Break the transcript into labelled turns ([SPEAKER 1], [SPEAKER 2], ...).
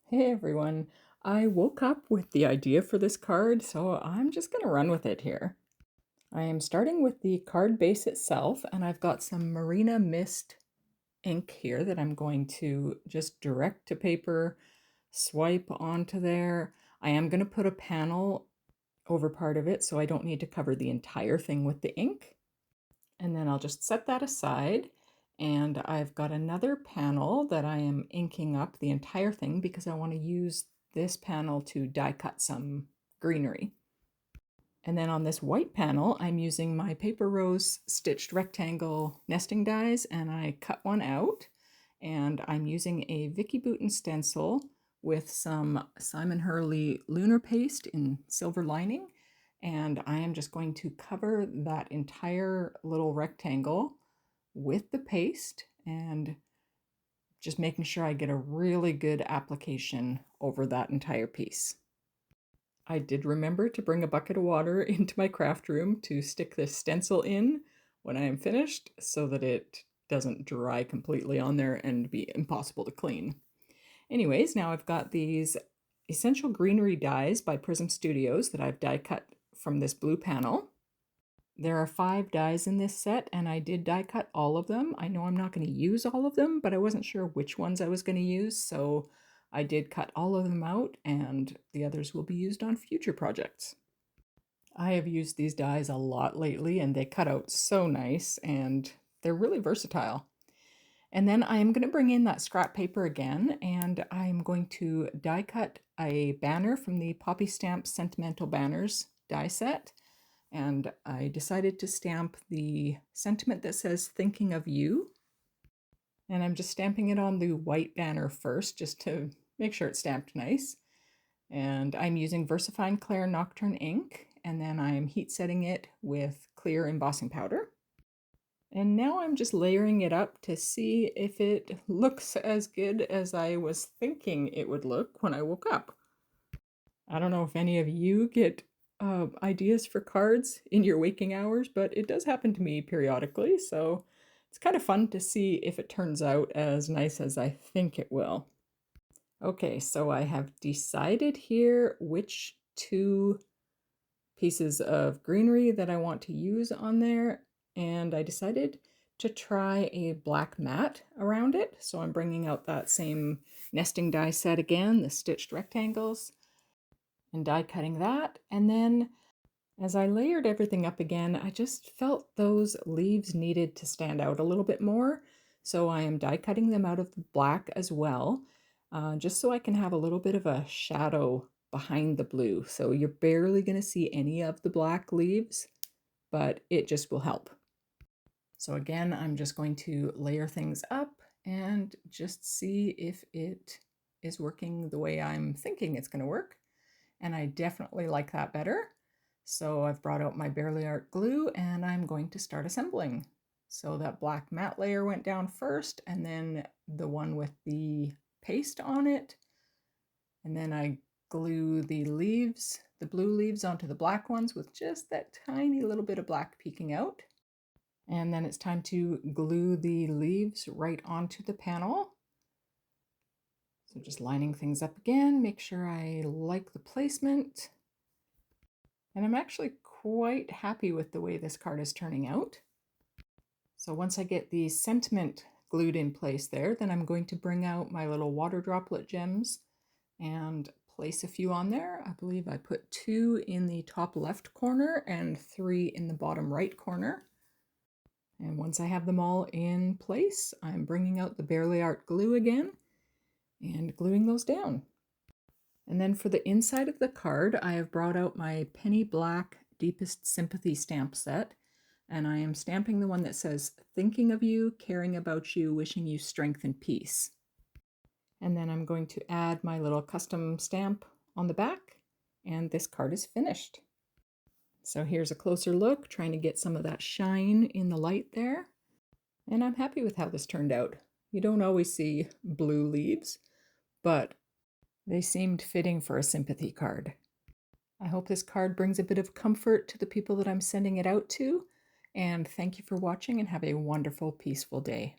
[SPEAKER 1] Hey everyone, I woke up with the idea for this card, so I'm just going to run with it here. I am starting with the card base itself, and I've got some Marina Mist ink here that I'm going to just direct to paper, swipe onto there. I am going to put a panel over part of it so I don't need to cover the entire thing with the ink. And then I'll just set that aside. And I've got another panel that I am inking up the entire thing because I want to use this panel to die cut some greenery. And then on this white panel, I'm using my Paper Rose stitched rectangle nesting dies, and I cut one out. And I'm using a Vicky Bouton stencil with some Simon Hurley lunar paste in silver lining. And I am just going to cover that entire little rectangle with the paste and just making sure I get a really good application over that entire piece. I did remember to bring a bucket of water into my craft room to stick this stencil in when I am finished so that it doesn't dry completely on there and be impossible to clean. Anyways, now I've got these Essential Greenery dies by Prism Studios that I've die cut from this blue panel. There are 5 dies in this set, and I did die cut all of them. I know I'm not going to use all of them, but I wasn't sure which ones I was going to use, so I did cut all of them out, and the others will be used on future projects. I have used these dies a lot lately, and they cut out so nice, and they're really versatile. And then I am going to bring in that scrap paper again, and I'm going to die cut a banner from the Poppy Stamp Sentimental Banners die set. And I decided to stamp the sentiment that says thinking of you. And I'm just stamping it on the white banner first, just to make sure it's stamped nice. And I'm using VersaFine Clair Nocturne ink, and then I'm heat setting it with clear embossing powder. And now I'm just layering it up to see if it looks as good as I was thinking it would look when I woke up. I don't know if any of you get ideas for cards in your waking hours, but it does happen to me periodically, so it's kind of fun to see if it turns out as nice as I think it will. Okay, so I have decided here which 2 pieces of greenery that I want to use on there, and I decided to try a black mat around it. So I'm bringing out that same nesting die set again, the stitched rectangles, and die cutting that. And then as I layered everything up again, I just felt those leaves needed to stand out a little bit more. So I am die cutting them out of the black as well, just so I can have a little bit of a shadow behind the blue. So you're barely going to see any of the black leaves, but it just will help. So again, I'm just going to layer things up and just see if it is working the way I'm thinking it's going to work. And I definitely like that better. So I've brought out my Barely Art glue and I'm going to start assembling. So that black matte layer went down first, and then the one with the paste on it. And then I glue the leaves, the blue leaves, onto the black ones with just that tiny little bit of black peeking out. And then it's time to glue the leaves right onto the panel. So just lining things up again, make sure I like the placement. And I'm actually quite happy with the way this card is turning out. So once I get the sentiment glued in place there, then I'm going to bring out my little water droplet gems and place a few on there. I believe I put 2 in the top left corner and 3 in the bottom right corner. And once I have them all in place, I'm bringing out the Barely Art glue again and gluing those down. And then for the inside of the card, I have brought out my Penny Black Deepest Sympathy stamp set, and I am stamping the one that says, thinking of you, caring about you, wishing you strength and peace. And then I'm going to add my little custom stamp on the back, and this card is finished. So here's a closer look, trying to get some of that shine in the light there. And I'm happy with how this turned out. You don't always see blue leaves, but they seemed fitting for a sympathy card. I hope this card brings a bit of comfort to the people that I'm sending it out to, and thank you for watching and have a wonderful, peaceful day.